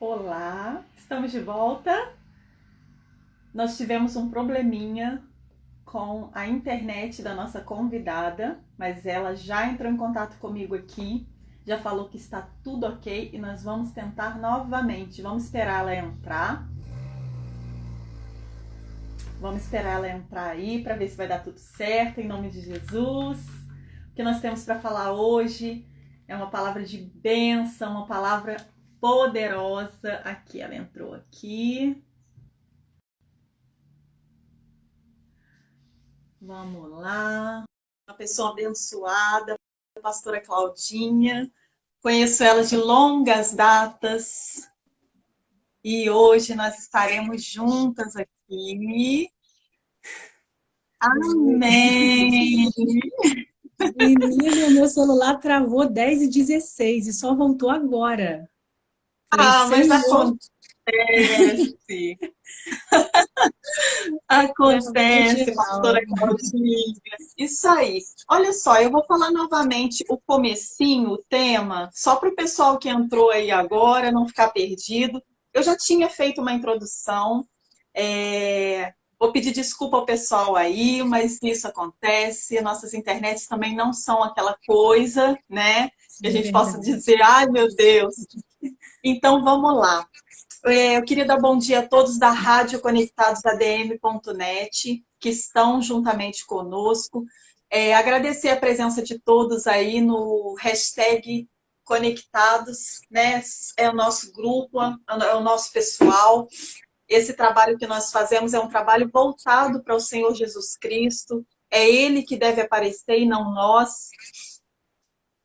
Olá, estamos de volta. Nós tivemos um probleminha com a internet da nossa convidada, mas ela já entrou em contato comigo aqui, já falou que está tudo ok e nós vamos tentar novamente. Vamos esperar ela entrar. Vamos esperar ela entrar aí para ver se vai dar tudo certo, em nome de Jesus. O que nós temos para falar hoje é uma palavra de bênção, uma palavra poderosa. Aqui, ela entrou aqui. Vamos lá. Uma pessoa abençoada, a pastora Claudinha. Conheço ela de longas datas e hoje nós estaremos juntas aqui. Amém! Menina, meu celular travou 10h16 e só voltou agora. Falei, Mas Senhor, acontece. travou Acontece, geral. pastora Claudinha. Isso aí. Olha só, eu vou falar novamente o comecinho, o tema, só para o pessoal que entrou aí agora não ficar perdido. Eu já tinha feito uma introdução. Vou pedir desculpa ao pessoal aí, mas isso acontece. Nossas internets também não são aquela coisa, né? Que a É gente possa verdade. dizer, ai meu Deus. Então vamos lá. Eu queria dar bom dia a todos da Rádio Conectados ADM.net, que estão juntamente conosco. Agradecer a presença de todos aí no hashtag Conectados, né? É o nosso grupo, é o nosso pessoal. Esse trabalho que nós fazemos é um trabalho voltado para o Senhor Jesus Cristo. É Ele que deve aparecer e não nós.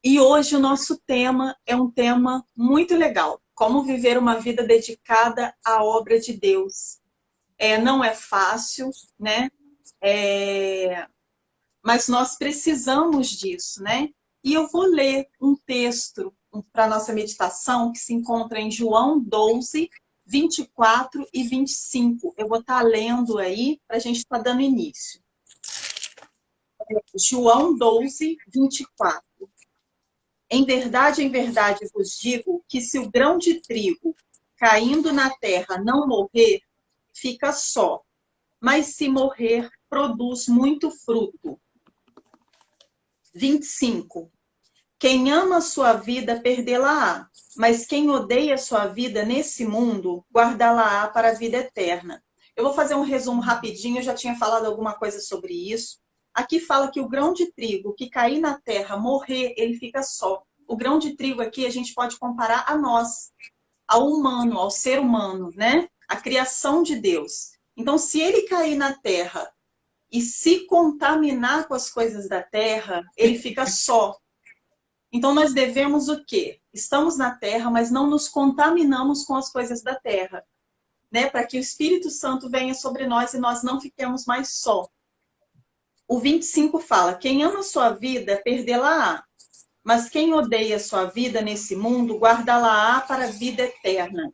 E hoje o nosso tema é um tema muito legal. Como viver uma vida dedicada à obra de Deus. Não é fácil, né? Mas nós precisamos disso, né? E eu vou ler um texto para a nossa meditação que se encontra em João 12, 24 e 25. Eu vou estar lendo aí para a gente estar dando início. João 12, 24. Em verdade vos digo que se o grão de trigo caindo na terra não morrer, fica só, mas se morrer, produz muito fruto. 25. Quem ama a sua vida, perdê-la-á, mas quem odeia a sua vida nesse mundo, guardá-la-á para a vida eterna. Eu vou fazer um resumo rapidinho, eu já tinha falado alguma coisa sobre isso. Aqui fala que o grão de trigo que cair na terra, morrer, ele fica só. O grão de trigo aqui a gente pode comparar a nós, ao humano, ao ser humano, né? A criação de Deus. Então, se ele cair na terra e se contaminar com as coisas da terra, ele fica só. Então, nós devemos o quê? Estamos na terra, mas não nos contaminamos com as coisas da terra, né? Para que o Espírito Santo venha sobre nós e nós não fiquemos mais só. O 25 fala, quem ama a sua vida, perdê-la-á. Mas quem odeia a sua vida nesse mundo, guardá-la-á para a vida eterna.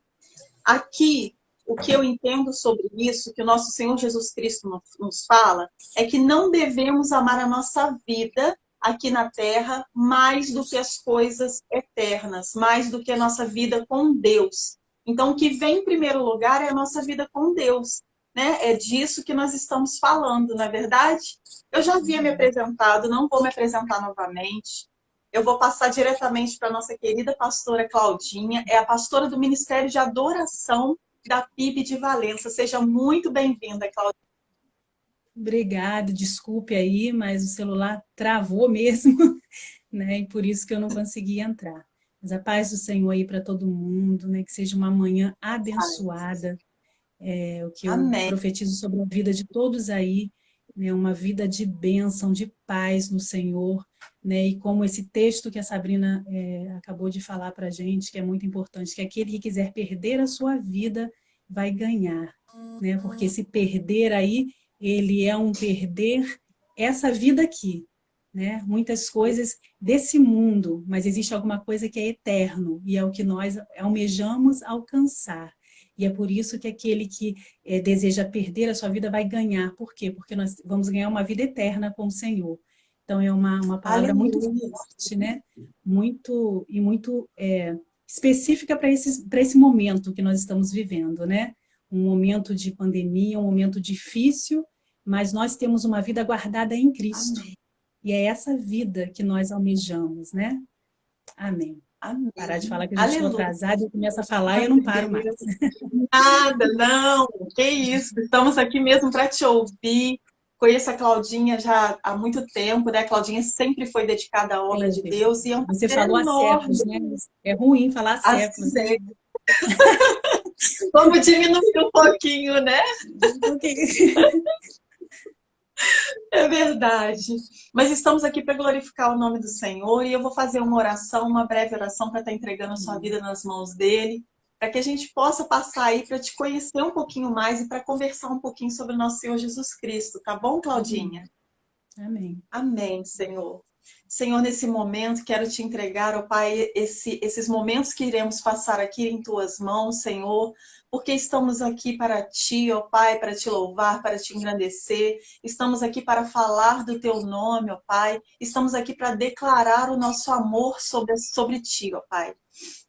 Aqui, o que eu entendo sobre isso, que o nosso Senhor Jesus Cristo nos fala, é que não devemos amar a nossa vida aqui na Terra mais do que as coisas eternas, mais do que a nossa vida com Deus. Então, o que vem em primeiro lugar é a nossa vida com Deus, né? É disso que nós estamos falando, não é verdade? Eu já havia me apresentado, não vou me apresentar novamente. Eu vou passar diretamente para a nossa querida pastora Claudinha, é a pastora do Ministério de Adoração da PIB de Valença. Seja muito bem-vinda, Claudinha. Obrigada, desculpe aí, mas o celular travou mesmo, né? E por isso que eu não consegui entrar. Mas a paz do Senhor aí para todo mundo, né? Que seja uma manhã abençoada. O que eu Amém. profetizo sobre a vida de todos aí, né, uma vida de bênção, de paz no Senhor, né, e como esse texto que a Sabrina acabou de falar para a gente, que é muito importante, que aquele que quiser perder a sua vida vai ganhar, né, porque se perder aí, ele é um perder essa vida aqui, né, muitas coisas desse mundo, mas existe alguma coisa que é eterno, e é o que nós almejamos alcançar. E é por isso que aquele que deseja perder a sua vida vai ganhar. Por quê? Porque nós vamos ganhar uma vida eterna com o Senhor. Então, é uma palavra muito Aleluia. forte, né? Muito específica para esse momento que nós estamos vivendo, né? Um momento de pandemia, um momento difícil, mas nós temos uma vida guardada em Cristo. Amém. E é essa vida que nós almejamos, né? Amém. Amém. Parar de falar que eu já estou Aleluia. atrasada, eu começo a falar e eu não paro mais. Nada, não. Que isso. Estamos aqui mesmo para te ouvir. Conheço a Claudinha já há muito tempo, né? A Claudinha sempre foi dedicada à obra de Deus e é um Você prazer falou há enorme. séculos, né? É ruim falar há séculos, né? Assim, vamos diminuir um pouquinho, né? É verdade. Mas estamos aqui para glorificar o nome do Senhor e eu vou fazer uma oração, uma breve oração para estar entregando a sua vida nas mãos dele, para que a gente possa passar aí para te conhecer um pouquinho mais e para conversar um pouquinho sobre o nosso Senhor Jesus Cristo, tá bom, Claudinha? Amém. Amém, Senhor. Senhor, nesse momento, quero te entregar, ó Pai, esses momentos que iremos passar aqui em Tuas mãos, Senhor, porque estamos aqui para Ti, ó Pai, para Te louvar, para Te engrandecer, estamos aqui para falar do Teu nome, ó Pai, estamos aqui para declarar o nosso amor sobre Ti, ó Pai.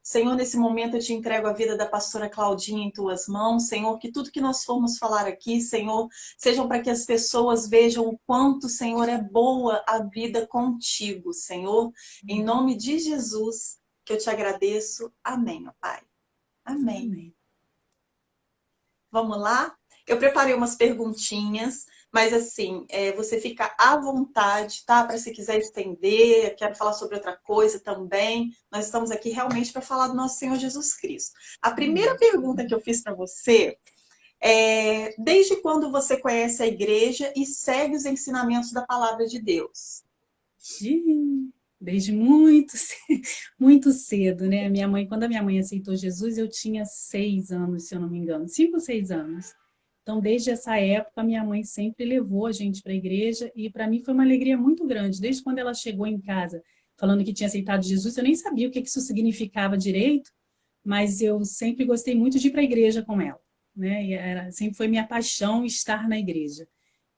Senhor, nesse momento eu te entrego a vida da pastora Claudinha em tuas mãos, Senhor, que tudo que nós formos falar aqui, Senhor, sejam para que as pessoas vejam o quanto, Senhor, é boa a vida contigo, Senhor. Em nome de Jesus, que eu te agradeço. Amém, ó Pai. Amém. Amém. Vamos lá? Eu preparei umas perguntinhas, mas assim, você fica à vontade, tá? Para se quiser estender, quero falar sobre outra coisa também. Nós estamos aqui realmente para falar do nosso Senhor Jesus Cristo. A primeira pergunta que eu fiz para você é: desde quando você conhece a igreja e segue os ensinamentos da palavra de Deus? Desde muito, muito cedo, né? Quando a minha mãe aceitou Jesus, eu tinha 6 anos, se eu não me engano, 5 ou 6 anos. Então, desde essa época, minha mãe sempre levou a gente para a igreja e para mim foi uma alegria muito grande. Desde quando ela chegou em casa falando que tinha aceitado Jesus, eu nem sabia o que isso significava direito, mas eu sempre gostei muito de ir para a igreja com ela, né? E sempre foi minha paixão estar na igreja.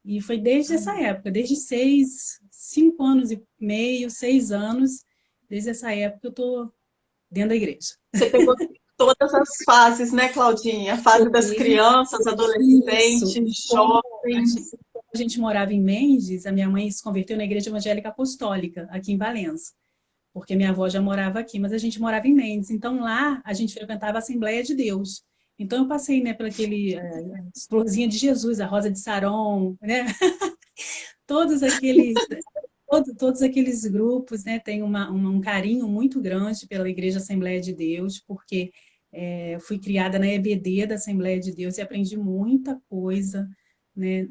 E foi desde essa época, desde 5 anos e meio, 6 anos, desde essa época eu estou dentro da igreja. Você pegou todas as fases, né, Claudinha? A fase das crianças, adolescentes, jovens. A gente morava em Mendes, a minha mãe se converteu na Igreja Evangélica Apostólica, aqui em Valença, porque minha avó já morava aqui, mas a gente morava em Mendes. Então lá a gente frequentava a Assembleia de Deus. Então eu passei, né, por aquele Florzinha de Jesus, a Rosa de Saron, né? todos aqueles todos aqueles grupos, né, têm um carinho muito grande pela Igreja Assembleia de Deus, porque fui criada na EBD da Assembleia de Deus e aprendi muita coisa, né,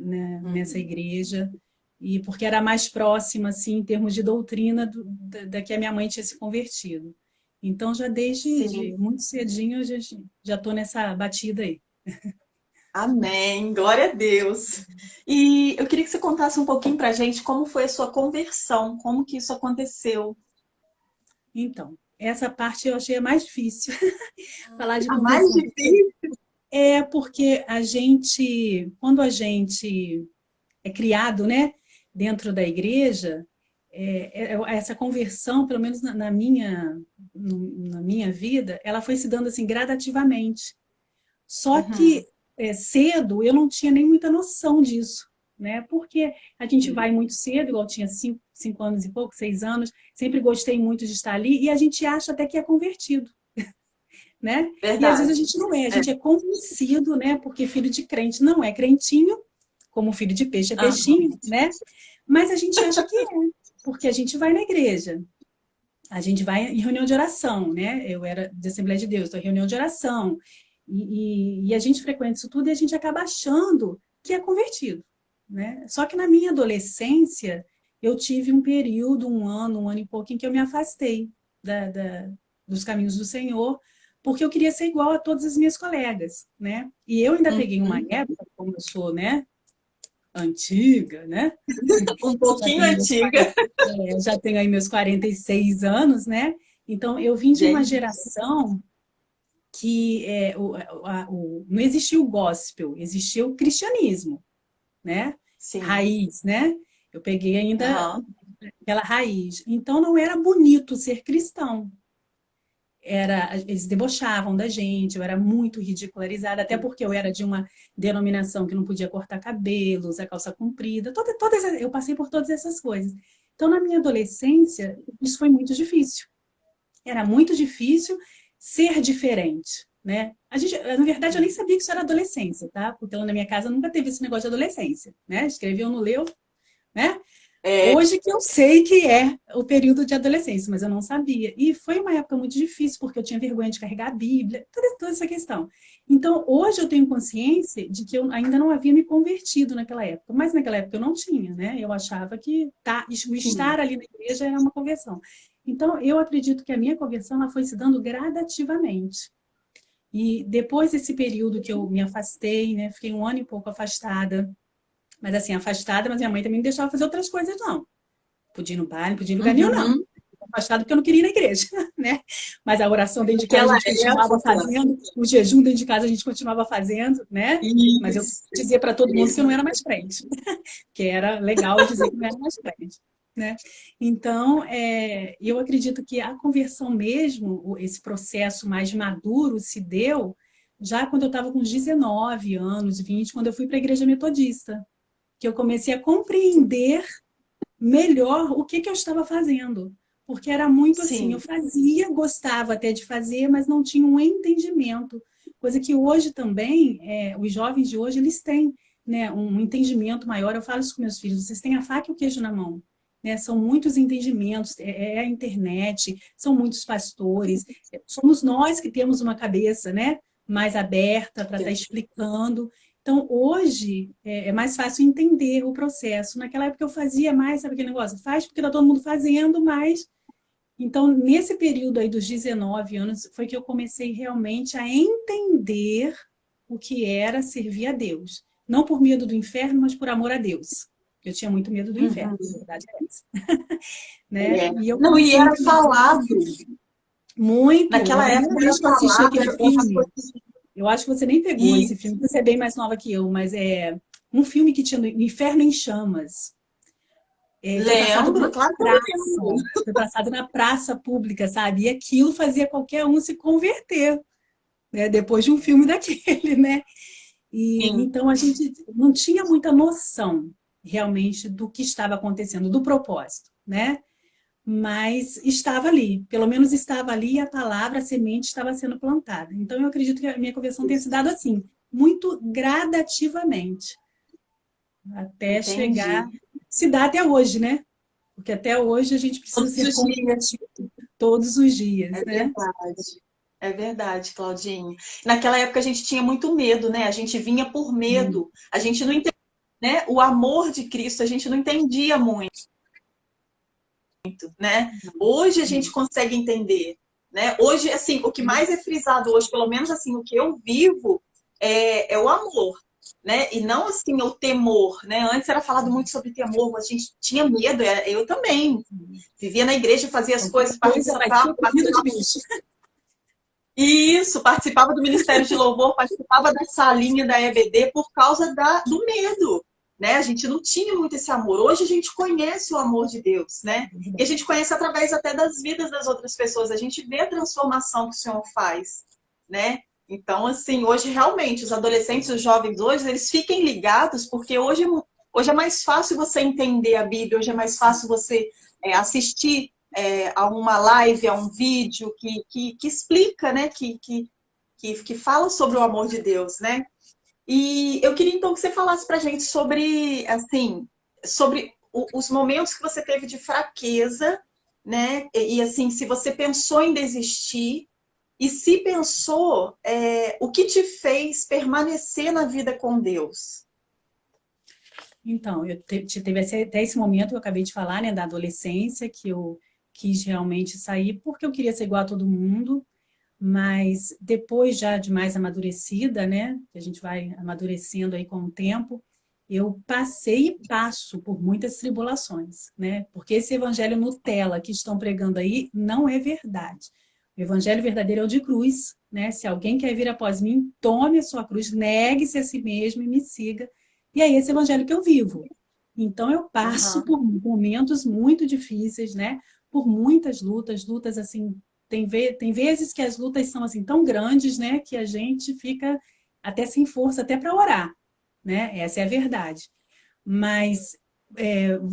nessa igreja, e porque era mais próxima, assim, em termos de doutrina da que a minha mãe tinha se convertido. Então, já desde muito cedinho, eu já estou nessa batida aí. Amém, glória a Deus. E eu queria que você contasse um pouquinho para a gente como foi a sua conversão, como que isso aconteceu. Então, essa parte eu achei a mais difícil, falar de A mais conversão. difícil? Porque quando a gente é criado, né, dentro da igreja, essa conversão, pelo menos na minha vida, ela foi se dando assim gradativamente. Só que cedo eu não tinha nem muita noção disso, né? Porque a gente vai muito cedo, igual eu tinha 5 anos e pouco, 6 anos, sempre gostei muito de estar ali, e a gente acha até que é convertido. Né? Verdade. E às vezes a gente não é, a gente é convencido, né? Porque filho de crente não é crentinho, como filho de peixe é peixinho, né? Mas a gente acha que é, porque a gente vai na igreja, a gente vai em reunião de oração, né? Eu era de Assembleia de Deus, estou em reunião de oração, e a gente frequenta isso tudo e a gente acaba achando que é convertido, né? Só que na minha adolescência, eu tive um período, um ano e pouco, em que eu me afastei dos caminhos do Senhor, porque eu queria ser igual a todas as minhas colegas, né? E eu ainda peguei uma época, como eu sou, né, antiga, né? Um pouquinho antiga. Já tenho aí meus 46 anos, né? Então, eu vim de uma geração que não existia o gospel, existia o cristianismo, né? Sim. Raiz, né? Eu peguei ainda aquela raiz. Então, não era bonito ser cristão. eles debochavam da gente, eu era muito ridicularizada, até porque eu era de uma denominação que não podia cortar cabelo, usar calça comprida, eu passei por todas essas coisas. Então, na minha adolescência, isso foi muito difícil. Era muito difícil ser diferente, né? Na verdade, eu nem sabia que isso era adolescência, tá? Porque lá na minha casa nunca teve esse negócio de adolescência, né? Escreveu no leu, né? Hoje que eu sei que é o período de adolescência, mas eu não sabia. E foi uma época muito difícil, porque eu tinha vergonha de carregar a Bíblia, toda essa questão. Então, hoje eu tenho consciência de que eu ainda não havia me convertido naquela época, mas naquela época eu não tinha, né? Eu achava que o estar ali na igreja era uma conversão. Então, eu acredito que a minha conversão ela foi se dando gradativamente. E depois desse período que eu me afastei, né? Fiquei um ano e pouco afastada, mas assim, afastada, mas minha mãe também não deixava fazer outras coisas, não. Podia ir no baile, não podia ir em lugar nenhum, não. Afastada porque eu não queria ir na igreja, né? Mas a oração dentro de casa a gente continuava fazendo, o jejum dentro de casa a gente continuava fazendo, né? Isso. Mas eu dizia para todo mundo que eu não era mais crente, que era legal dizer que não era mais crente, né? Então, eu acredito que a conversão mesmo, esse processo mais maduro se deu já quando eu estava com 19 anos, 20, quando eu fui para a igreja metodista, que eu comecei a compreender melhor o que eu estava fazendo. Porque era muito assim, eu fazia, gostava até de fazer, mas não tinha um entendimento. Coisa que hoje também, os jovens de hoje, eles têm, né, um entendimento maior. Eu falo isso com meus filhos, vocês têm a faca e o queijo na mão. Né? São muitos entendimentos, a internet, são muitos pastores, somos nós que temos uma cabeça, né, mais aberta para estar explicando. Então, hoje, é mais fácil entender o processo. Naquela época eu fazia mais, sabe aquele negócio? Faz porque está todo mundo fazendo, mas... Então, nesse período aí dos 19 anos, foi que eu comecei realmente a entender o que era servir a Deus. Não por medo do inferno, mas por amor a Deus. Eu tinha muito medo do inferno, na verdade é essa. Né? E eu não, e era falado. Muito. Naquela época era eu assisti falado, aquele filme... Eu acho que você nem pegou esse filme, porque você é bem mais nova que eu, mas é um filme que tinha Inferno em Chamas. Lembro, claro que eu lembro. Foi passado na praça pública, sabe? E aquilo fazia qualquer um se converter, né? Depois de um filme daquele, né? E então a gente não tinha muita noção realmente do que estava acontecendo, do propósito, né? Mas estava ali, pelo menos estava ali e a palavra, a semente estava sendo plantada. Então eu acredito que a minha conversão tenha se dado assim, muito gradativamente, até chegar, se dá até hoje, né? Porque até hoje a gente precisa ser convertido todos os dias, né? Verdade. É verdade, Claudinha. Naquela época a gente tinha muito medo, né? A gente vinha por medo. A gente não entendia, né? O amor de Cristo, a gente não entendia muito, né? Hoje a gente consegue entender, né? Hoje, assim, o que mais é frisado hoje, pelo menos assim, o que eu vivo é o amor, né? E não assim o temor, né? Antes era falado muito sobre temor, a gente tinha medo, eu também. Vivia na igreja, fazia as coisas, participava Isso, participava do Ministério de Louvor, participava da salinha da EBD por causa do medo, né? A gente não tinha muito esse amor. Hoje a gente conhece o amor de Deus, né? E a gente conhece através até das vidas das outras pessoas. A gente vê a transformação que o Senhor faz, né? Então, assim, hoje realmente os adolescentes, os jovens hoje, eles fiquem ligados, porque hoje é mais fácil você entender a Bíblia, hoje é mais fácil você assistir a uma live, a um vídeo que explica, né? Que fala sobre o amor de Deus, né? E eu queria então que você falasse para a gente sobre, assim, sobre os momentos que você teve de fraqueza, né? E assim, se você pensou em desistir e se pensou, o que te fez permanecer na vida com Deus? Então, teve até esse momento que eu acabei de falar, né, da adolescência, que eu quis realmente sair porque eu queria ser igual a todo mundo, mas depois já de mais amadurecida, né, que a gente vai amadurecendo aí com o tempo, eu passei e passo por muitas tribulações, né, porque esse evangelho Nutella que estão pregando aí não é verdade. O evangelho verdadeiro é o de cruz, né, se alguém quer vir após mim, tome a sua cruz, negue-se a si mesmo e me siga, e é esse evangelho que eu vivo. Então eu passo por momentos muito difíceis, né, por muitas lutas assim, tem vezes que as lutas são assim tão grandes, né, que a gente fica até sem força, até para orar, né? Essa é a verdade. Mas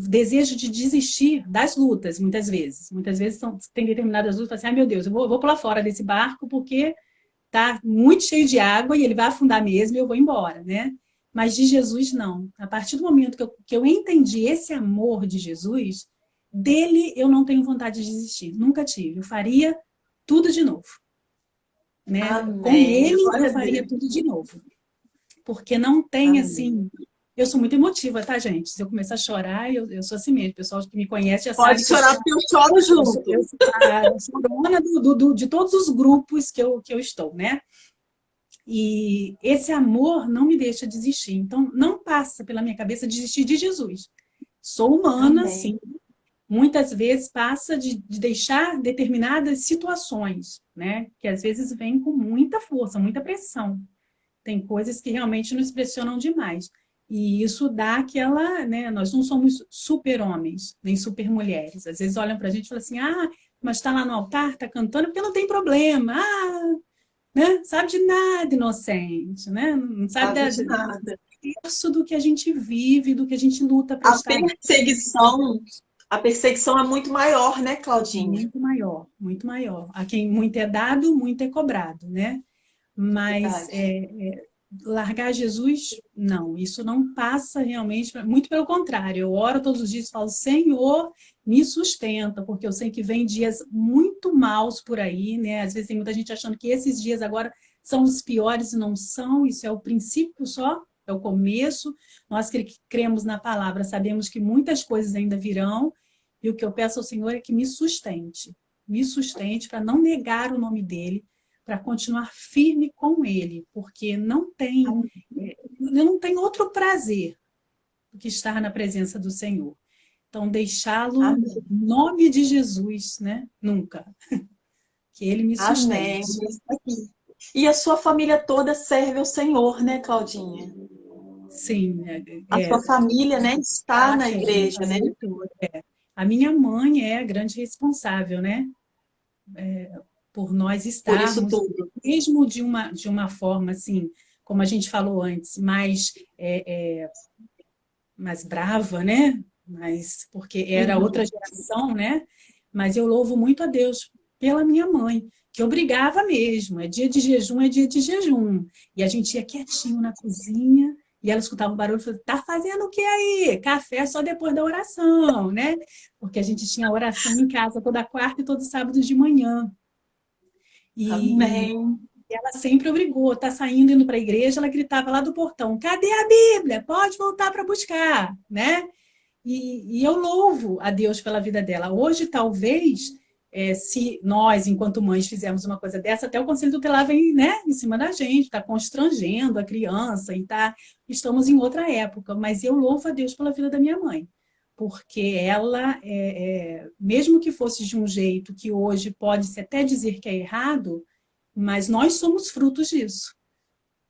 desejo de desistir das lutas, muitas vezes. Muitas vezes tem determinadas lutas, assim, meu Deus, eu vou pular fora desse barco porque tá muito cheio de água e ele vai afundar mesmo e eu vou embora, né? Mas de Jesus, não. A partir do momento que eu entendi esse amor de Jesus, dele eu não tenho vontade de desistir. Nunca tive. Eu faria tudo de novo. Né? Com Amém. ele Glória eu a faria Deus. tudo de novo. Porque não tem Amém. assim. Eu sou muito emotiva, tá, gente? Se eu começar a chorar, eu sou assim mesmo. O pessoal que me conhece já sabe Pode que eu chorar sou, porque eu choro eu junto. sou a chorona de todos os grupos que eu estou, né? E esse amor não me deixa desistir. Então, não passa pela minha cabeça desistir de Jesus. Sou humana, Amém. sim. Muitas vezes passa de deixar determinadas situações, né? Que às vezes vêm com muita força, muita pressão. Tem coisas que realmente nos pressionam demais. E isso dá aquela, né? Nós não somos super-homens, nem super-mulheres. Às vezes olham para a gente e falam assim, mas está lá no altar, está cantando, porque não tem problema. Né? Sabe de nada, inocente, né? Não sabe Sabe de nada. isso do que a gente vive, do que a gente luta para A estar aqui. perseguição, a perseguição é muito maior, né, Claudinha? Muito maior, muito maior. A quem muito é dado, muito é cobrado, né? Mas Verdade. largar Jesus, não, isso não passa realmente, muito pelo contrário, eu oro todos os dias e falo, Senhor, me sustenta, porque eu sei que vem dias muito maus por aí, né? Às vezes tem muita gente achando que esses dias agora são os piores e não são, isso é o princípio só, é o começo. Nós que cremos na palavra, sabemos que muitas coisas ainda virão, e o que eu peço ao Senhor é que me sustente para não negar o nome dele, para continuar firme com ele, porque não tem outro prazer do que estar na presença do Senhor. Então, deixá-lo Amém. em nome de Jesus, né? Nunca. Que ele me Amém. sustente. E a sua família toda serve ao Senhor, né, Claudinha? Sim, A sua família, né, está na parte, a minha igreja, né? família toda. A minha mãe é a grande responsável, né? Por nós Por isso estarmos, tudo. mesmo de uma forma assim, como a gente falou antes, mais brava, né? Mas porque era outra Uhum. geração, né? Mas eu louvo muito a Deus pela minha mãe, que obrigava mesmo. É dia de jejum, é dia de jejum. E a gente ia quietinho na cozinha e ela escutava o barulho e falava: tá fazendo o que aí? Café só depois da oração, né? Porque a gente tinha oração em casa toda quarta e todo sábado de manhã. E Amém. ela sempre obrigou, tá saindo, indo para a igreja, ela gritava lá do portão: cadê a Bíblia? Pode voltar para buscar, né? E eu louvo a Deus pela vida dela. Hoje, talvez, se nós, enquanto mães, fizermos uma coisa dessa, até o Conselho Tutelar vem, né, em cima da gente, está constrangendo a criança, estamos em outra época. Mas eu louvo a Deus pela vida da minha mãe, porque ela, mesmo que fosse de um jeito que hoje pode-se até dizer que é errado, mas nós somos frutos disso.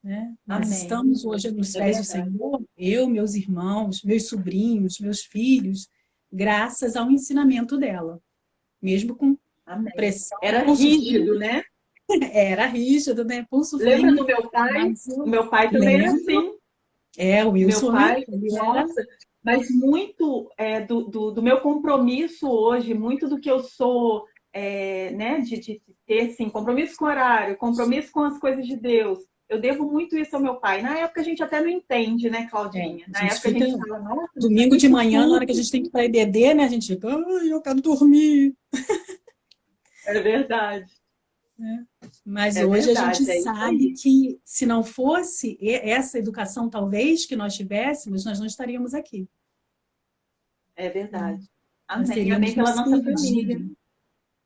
Né? Nós Amém. estamos hoje nos É pés do verdade. Senhor, eu, meus irmãos, meus sobrinhos, meus filhos, graças ao ensinamento dela, mesmo com Amém. pressão, Era pulso rígido, firme, né? era rígido, né? Pulso Lembra firme, do meu pai? mas O eu meu pai também era lembro, assim. o Meu Wilson, né? pai, Ele era, nossa, mas muito do meu compromisso hoje, muito do que eu sou, né, de ter, assim, compromisso com o horário, compromisso com as coisas de Deus, eu devo muito isso ao meu pai. Na época a gente até não entende, né, Claudinha? a Na gente época a fica, gente fala, nossa, mas domingo de isso manhã, na hora que a tudo gente tem que ir para EBD, né? A gente fica, ai, eu quero dormir. é verdade. Né? Mas É hoje a gente verdade, é isso sabe aí. que se não fosse essa educação, talvez, que nós tivéssemos, nós não estaríamos aqui. É Né? verdade. Nós Amém. Amém teríamos pela nos nossa família. perdido.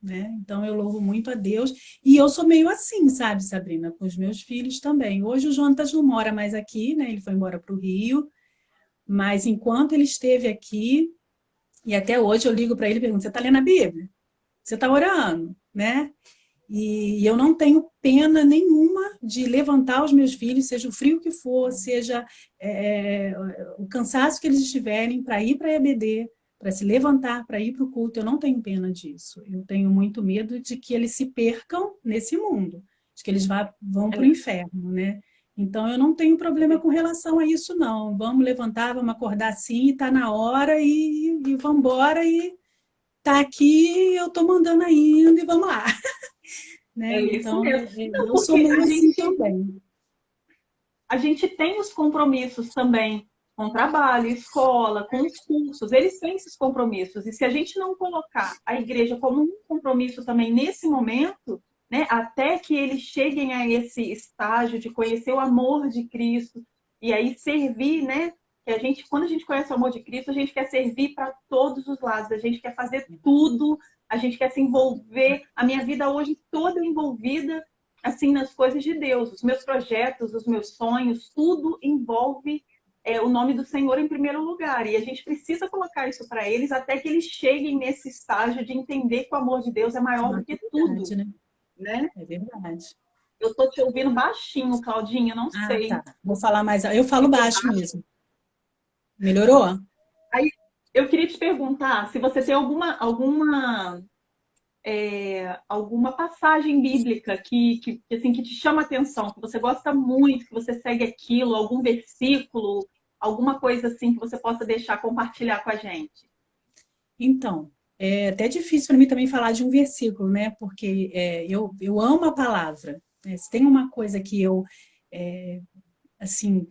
Né? Então eu louvo muito a Deus. E eu sou meio assim, sabe, Sabrina, com os meus filhos também. Hoje o Jonatas não mora mais aqui, né? Ele foi embora para o Rio. Mas enquanto ele esteve aqui, e até hoje eu ligo para ele e pergunto: você está lendo a Bíblia? Você está orando? Né? E eu não tenho pena nenhuma de levantar os meus filhos, seja o frio que for, seja o cansaço que eles estiverem, para ir para a EBD, para se levantar, para ir para o culto, eu não tenho pena disso. Eu tenho muito medo de que eles se percam nesse mundo, de que eles vão para o inferno, né? Então, eu não tenho problema com relação a isso, não. Vamos levantar, vamos acordar assim, está na hora e vamos embora e tá aqui, eu estou mandando ainda e vamos lá. É Né? isso Então, mesmo. Não, eu sou porque meio assim também. a gente tem os compromissos também com o trabalho, escola, com os cursos, eles têm esses compromissos. E se a gente não colocar a igreja como um compromisso também nesse momento, né, até que eles cheguem a esse estágio de conhecer o amor de Cristo e aí servir, né? Que quando a gente conhece o amor de Cristo, a gente quer servir para todos os lados, a gente quer fazer tudo, a gente quer se envolver. A minha vida hoje toda é envolvida assim nas coisas de Deus, os meus projetos, os meus sonhos, tudo envolve o nome do Senhor em primeiro lugar. E a gente precisa colocar isso para eles até que eles cheguem nesse estágio de entender que o amor de Deus é maior do que tudo, Né? né? É verdade. Eu estou te ouvindo baixinho, Claudinha, não Ah, sei. tá. Vou falar mais. Eu falo Ficou baixo baixo. mesmo. Melhorou? Aí eu queria te perguntar se você tem alguma passagem bíblica assim, que te chama a atenção, que você gosta muito, que você segue aquilo, algum versículo, alguma coisa assim que você possa deixar compartilhar com a gente. Então, é até difícil para mim também falar de um versículo, né? Porque eu amo a palavra. Né? Se tem uma coisa que eu, é, assim,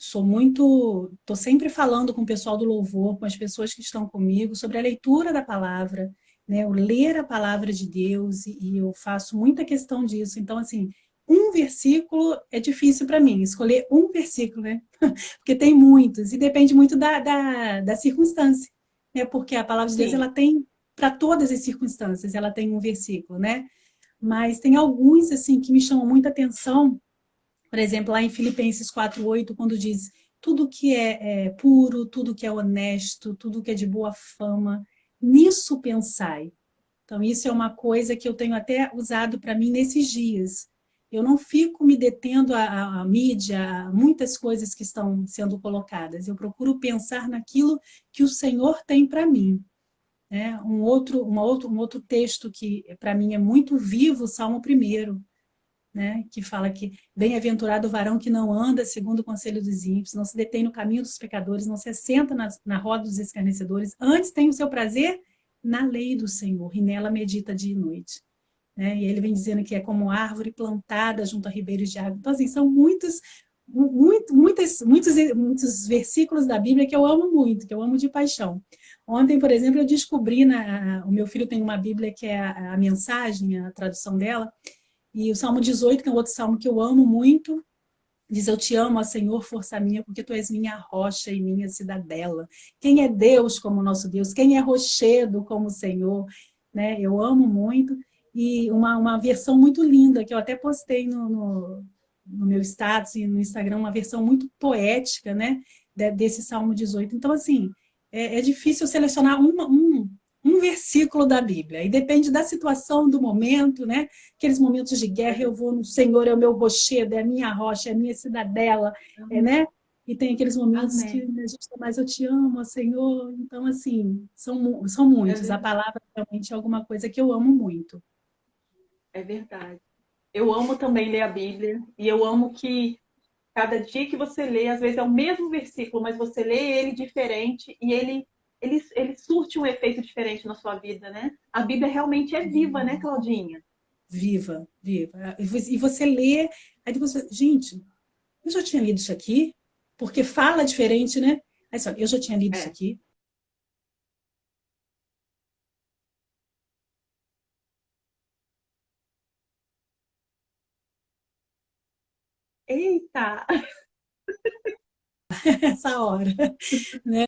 estou sempre falando com o pessoal do louvor, com as pessoas que estão comigo, sobre a leitura da palavra, né? O ler a palavra de Deus, e eu faço muita questão disso. Então, assim, um versículo é difícil para mim, escolher um versículo, né? Porque tem muitos, e depende muito da circunstância, né? Porque a palavra de Deus, Sim. ela tem para todas as circunstâncias, ela tem um versículo, né? Mas tem alguns, assim, que me chamam muita atenção, por exemplo, lá em Filipenses 4:8, quando diz tudo que é puro, tudo que é honesto, tudo que é de boa fama, nisso pensai. Então, isso é uma coisa que eu tenho até usado para mim nesses dias. Eu não fico me detendo à mídia, a muitas coisas que estão sendo colocadas. Eu procuro pensar naquilo que o Senhor tem para mim. Né? Um outro texto que para mim é muito vivo, o Salmo 1, né, que fala que bem-aventurado o varão que não anda segundo o conselho dos ímpios, não se detém no caminho dos pecadores, não se assenta na roda dos escarnecedores, antes tem o seu prazer na lei do Senhor, e nela medita dia e noite. Né? E ele vem dizendo que é como árvore plantada junto a ribeiros de água. Então, assim, são muitos versículos da Bíblia que eu amo muito, que eu amo de paixão. Ontem, por exemplo, eu descobri, o meu filho tem uma Bíblia que é a mensagem, a tradução dela, e o Salmo 18, que é um outro salmo que eu amo muito, diz: eu te amo, ó Senhor, força minha, porque tu és minha rocha e minha cidadela. Quem é Deus como nosso Deus? Quem é rochedo como o Senhor? Né? Eu amo muito. E uma versão muito linda, que eu até postei no meu status e no Instagram, uma versão muito poética, né, desse Salmo 18. Então, assim, é difícil selecionar um versículo da Bíblia, e depende da situação, do momento, né? Aqueles momentos de guerra, eu vou no Senhor, é o meu rochedo, é a minha rocha, é a minha cidadela, né? E tem aqueles momentos que Amém. a gente está mais, eu te amo, Senhor. Então, assim, são muitos. A palavra realmente é alguma coisa que eu amo muito. É verdade. Eu amo também ler a Bíblia e eu amo que cada dia que você lê, às vezes é o mesmo versículo, mas você lê ele diferente e ele surte um efeito diferente na sua vida, né? A Bíblia realmente é viva, né, Claudinha? Viva, viva. E você lê, aí depois você, gente, eu já tinha lido isso aqui, porque fala diferente, né? Aí só, eu já tinha lido isso É. aqui. Eita! Essa hora, né?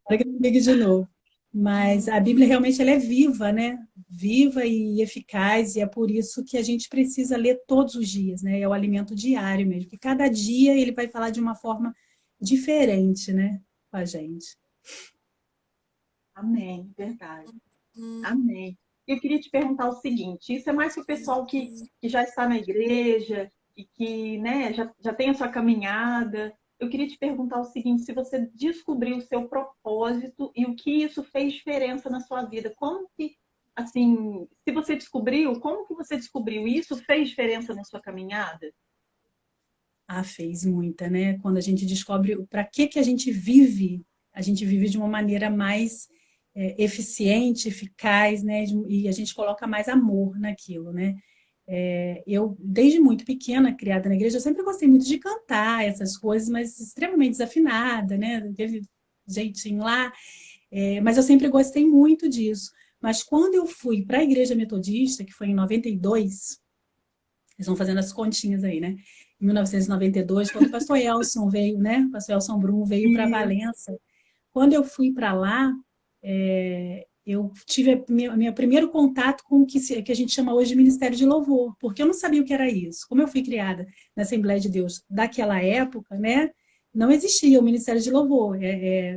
Para que não ligue de novo. Mas a Bíblia realmente ela é viva, né? Viva e eficaz, e é por isso que a gente precisa ler todos os dias, né? É o alimento diário mesmo, porque cada dia ele vai falar de uma forma diferente, né? Com a gente. Amém, verdade. Amém. Eu queria te perguntar o seguinte: isso é mais para o pessoal que já está na igreja e que, né, já tem a sua caminhada. eu queria te perguntar o seguinte, se você descobriu o seu propósito e o que isso fez diferença na sua vida, como que, assim, se você descobriu, como que você descobriu? Isso fez diferença na sua caminhada? Ah, fez muita, né? Quando a gente descobre para que a gente vive de uma maneira mais eficiente, eficaz, né? E a gente coloca mais amor naquilo, né? Eu, desde muito pequena, criada na igreja, eu sempre gostei muito de cantar essas coisas, mas extremamente desafinada, né? Aquele jeitinho lá. Mas eu sempre gostei muito disso. Mas quando eu fui para a igreja metodista, que foi em 92, eles vão fazendo as continhas aí, né? Em 1992, quando o pastor Elson veio, né? O pastor Elson Brum veio para E Valença. Quando eu fui para lá, eu tive meu primeiro contato com o que a gente chama hoje de Ministério de Louvor, porque eu não sabia o que era isso. Como eu fui criada na Assembleia de Deus daquela época, né? Não existia o Ministério de Louvor.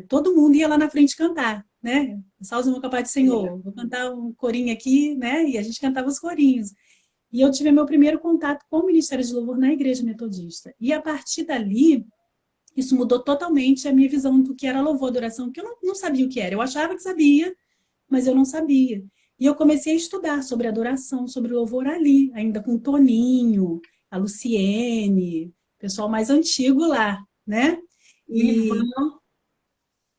Todo mundo ia lá na frente cantar, né? Salve o meu capaz do Senhor, vou cantar um corinho aqui, né? E a gente cantava os corinhos. E eu tive meu primeiro contato com o Ministério de Louvor na Igreja Metodista. E a partir dali, isso mudou totalmente a minha visão do que era louvor, adoração, porque eu não sabia o que era. Eu achava que sabia, mas eu não sabia. E eu comecei a estudar sobre adoração, sobre louvor ali, ainda com o Toninho, a Luciene, pessoal mais antigo lá, né? E Ivan,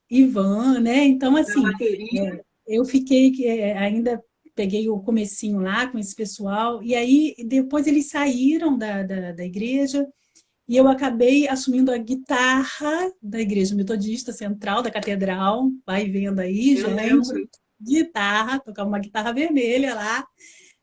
Ivan, né? Então, da assim, bateria. eu fiquei, ainda peguei o comecinho lá com esse pessoal, e aí depois eles saíram da igreja, e eu acabei assumindo a guitarra da Igreja Metodista Central, da Catedral, vai vendo aí, Eu gente, lembro. guitarra, tocava uma guitarra vermelha lá,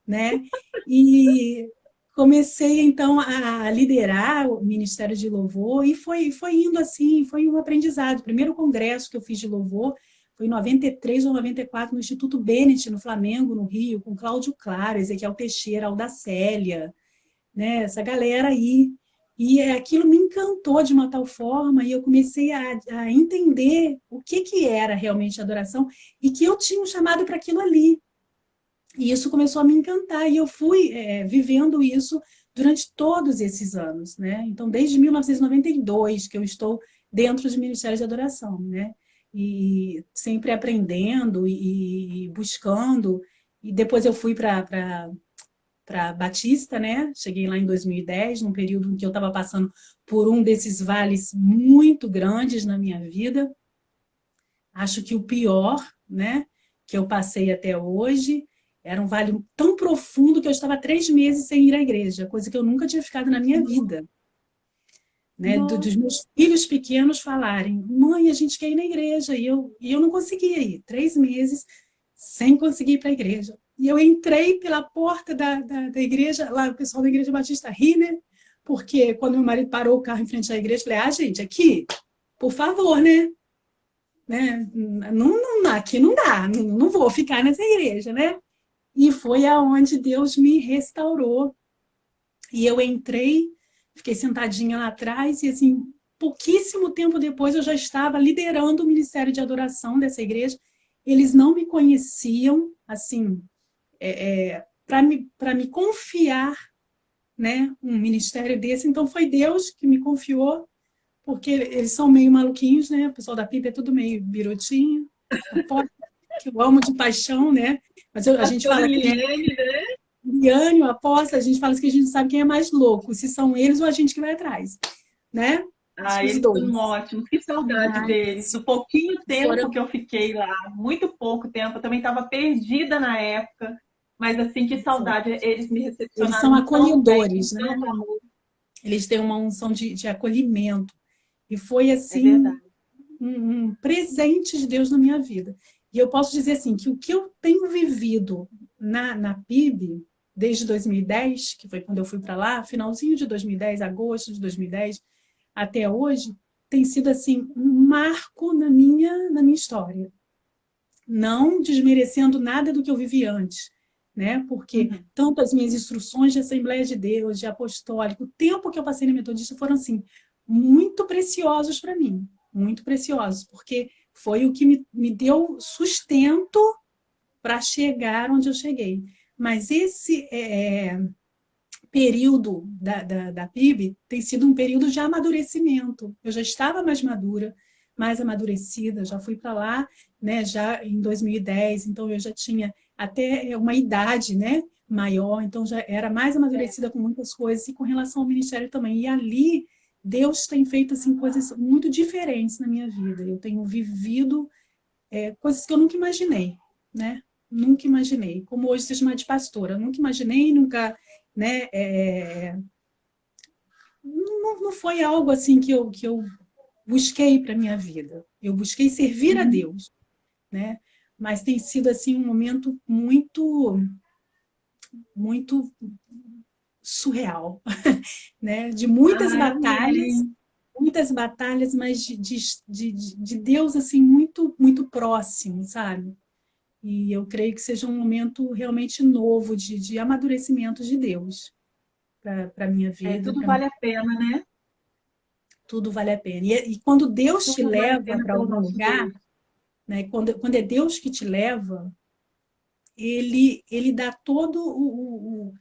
né? E comecei então a liderar o Ministério de Louvor e foi indo assim, foi um aprendizado. O primeiro congresso que eu fiz de louvor foi em 93 ou 94 no Instituto Bennett, no Flamengo, no Rio, com Cláudio Claro, Ezequiel Teixeira, Alda Célia, né? Essa galera aí. E aquilo me encantou de uma tal forma, e eu comecei a entender o que era realmente adoração e que eu tinha um chamado para aquilo ali. E isso começou a me encantar, e eu fui vivendo isso durante todos esses anos, né? Então, desde 1992 que eu estou dentro de Ministério de Adoração, né? E sempre aprendendo e buscando. E depois eu fui para Batista, né? Cheguei lá em 2010, num período em que eu estava passando por um desses vales muito grandes na minha vida. Acho que o pior, né, que eu passei até hoje, era um vale tão profundo que eu estava 3 meses sem ir à igreja, coisa que eu nunca tinha ficado na minha vida. Né, dos Nossa, meus filhos pequenos falarem, mãe, a gente quer ir na igreja, e eu não conseguia ir, 3 meses sem conseguir ir para a igreja. E eu entrei pela porta da igreja, lá o pessoal da Igreja Batista ri, né? Porque quando meu marido parou o carro em frente à igreja, eu falei, gente, aqui, por favor, né? Aqui não dá, não vou ficar nessa igreja, né? E foi aonde Deus me restaurou. E eu entrei, fiquei sentadinha lá atrás, e assim, pouquíssimo tempo depois eu já estava liderando o ministério de adoração dessa igreja. Eles não me conheciam, assim, para me confiar, né, um ministério desse. Então foi Deus que me confiou, porque eles são meio maluquinhos, né? O pessoal da PIB é tudo meio birutinho, aposto, que eu amo de paixão, né? Mas a gente pastora fala que Liane, né? Liane, aposta, a gente fala que a gente não sabe quem é mais louco, se são eles ou a gente que vai atrás, né? Acho Ah, que os eles são dois. ótimos. Que saudade deles. Mas Do pouquinho tempo foram, que eu fiquei lá, muito pouco tempo, eu também estava perdida na época. Mas assim, que saudade. Eles me eles são recepcionaram tão bem, com acolhedores, né? tanto amor. Eles têm uma unção de acolhimento. E foi É assim verdade. um presente de Deus na minha vida. E eu posso dizer assim, que o que eu tenho vivido na PIB, desde 2010, que foi quando eu fui para lá, finalzinho de 2010, agosto de 2010, até hoje, tem sido assim um marco na minha história. Não desmerecendo nada do que eu vivi antes, né? Porque Uhum. tanto as minhas instruções de Assembleia de Deus, de apostólico, o tempo que eu passei na Metodista foram assim muito preciosos para mim, muito preciosos, porque foi o que me deu sustento para chegar onde eu cheguei. Mas esse período da PIB tem sido um período de amadurecimento. Eu já estava mais madura, mais amadurecida, já fui para lá, né, já em 2010, então eu já tinha até uma idade, né, maior, então já era mais amadurecida com muitas coisas e com relação ao ministério também. E ali Deus tem feito assim coisas muito diferentes na minha vida. Eu tenho vivido coisas que eu nunca imaginei, né? Nunca imaginei. Como hoje se chamar de pastora, eu nunca imaginei, nunca, né? Não foi algo assim que eu busquei para minha vida. Eu busquei servir a Deus, né? Mas tem sido assim um momento muito, muito surreal, né? De Amém. muitas batalhas, mas de Deus assim muito, muito próximo, sabe? E eu creio que seja um momento realmente novo de amadurecimento de Deus para a minha vida, Tudo vale a pena, né? tudo vale a pena. E quando Deus te Tudo vale a leva pena para pelo algum nosso lugar, Deus. né, quando é Deus que te leva, ele dá todo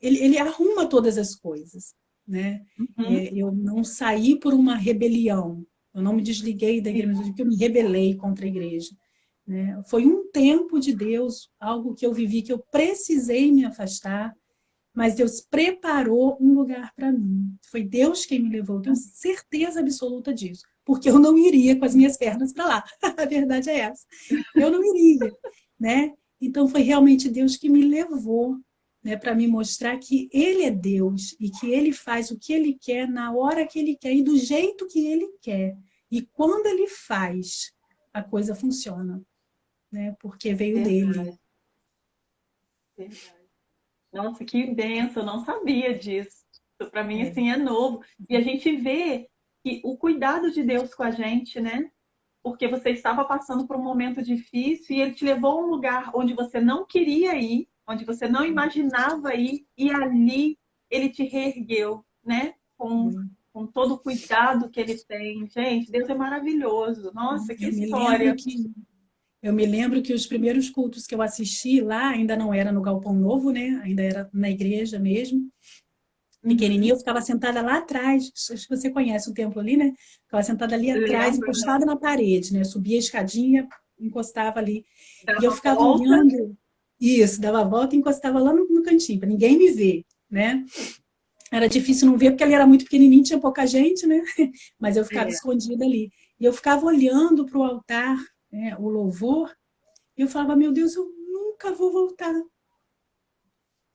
ele arruma todas as coisas, né? Uhum. Eu não saí por uma rebelião, eu não me desliguei da igreja, porque eu me rebelei contra a igreja. Né? Foi um tempo de Deus, algo que eu vivi, que eu precisei me afastar, mas Deus preparou um lugar para mim. Foi Deus quem me levou, eu tenho certeza absoluta disso, porque eu não iria com as minhas pernas para lá. A verdade é essa. Eu não iria, né? Então foi realmente Deus que me levou, né, para me mostrar que Ele é Deus e que Ele faz o que Ele quer na hora que Ele quer e do jeito que Ele quer. E quando Ele faz, a coisa funciona, né? Porque veio dele. Verdade, verdade. Nossa, que bênção, eu não sabia disso. Isso para mim, É, assim, é novo. E a gente vê que o cuidado de Deus com a gente, né? Porque você estava passando por um momento difícil e ele te levou a um lugar onde você não queria ir, onde você não imaginava ir, e ali ele te reergueu, né? Com todo o cuidado que ele tem. Gente, Deus é maravilhoso. Nossa, que eu me lembro história. que eu me lembro que os primeiros cultos que eu assisti lá ainda não era no Galpão Novo, né? Ainda era na igreja mesmo. Pequenininha, Uhum. eu ficava sentada lá atrás. Acho que você conhece o templo ali, né? Ficava sentada ali atrás, Lembro, né? encostada na parede, né? Eu subia a escadinha, encostava ali. E eu Dava ficava volta. olhando isso, dava a volta e encostava lá no cantinho, para ninguém me ver, né? Era difícil não ver porque ele era muito pequenininho, tinha pouca gente, né? Mas eu ficava É, escondida ali. E eu ficava olhando para o altar, né, o louvor, e eu falava, meu Deus, eu nunca vou voltar.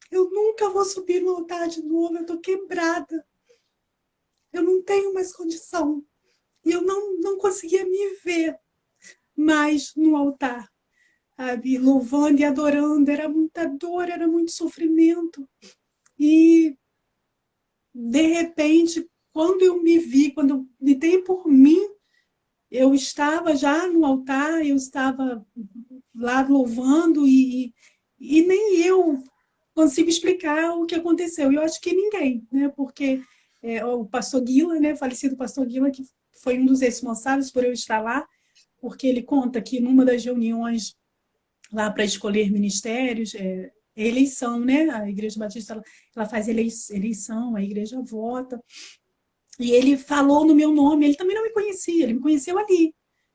Eu nunca vou subir no altar de novo, eu estou quebrada. Eu não tenho mais condição. E eu não conseguia me ver mais no altar, sabe? Louvando e adorando. Era muita dor, era muito sofrimento. E, de repente, quando eu me vi, quando eu me dei por mim, eu estava já no altar, eu estava lá louvando e nem eu consigo explicar o que aconteceu. Eu acho que ninguém, né? Porque o pastor Guila, né? Falecido pastor Guila, que foi um dos responsáveis por eu estar lá, porque ele conta que numa das reuniões lá para escolher ministérios, eleição, né? A Igreja Batista ela faz eleição, a igreja vota. E ele falou no meu nome, ele também não me conhecia, ele me conheceu ali.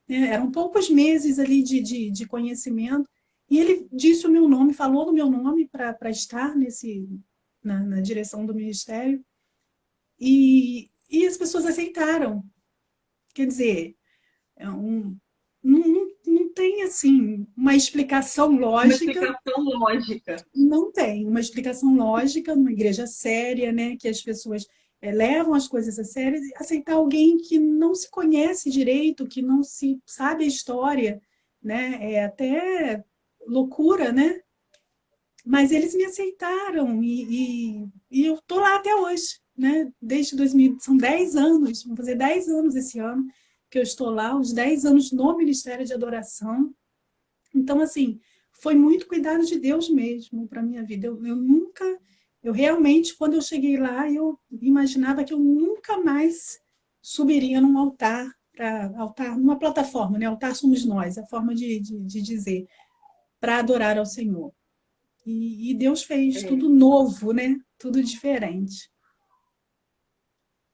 Né? Eram poucos meses ali de conhecimento, e ele disse o meu nome, falou no meu nome para estar na direção do ministério, e as pessoas aceitaram. Quer dizer, não tem assim uma explicação uma lógica, explicação lógica. não tem uma explicação lógica numa igreja séria, né, que as pessoas levam as coisas a sério, aceitar alguém que não se conhece direito, que não se sabe a história, né, é até loucura, né? Mas eles me aceitaram e eu tô lá até hoje, né? Desde 2000, são 10 anos, vou fazer 10 anos esse ano que eu estou lá, os 10 anos no Ministério de Adoração. Então, assim, foi muito cuidado de Deus mesmo para a minha vida. Eu nunca, eu realmente, quando eu cheguei lá, eu imaginava que eu nunca mais subiria num altar, altar, numa plataforma, né? Altar somos nós, a forma de dizer, para adorar ao Senhor. E Deus fez É, tudo novo, né? tudo diferente.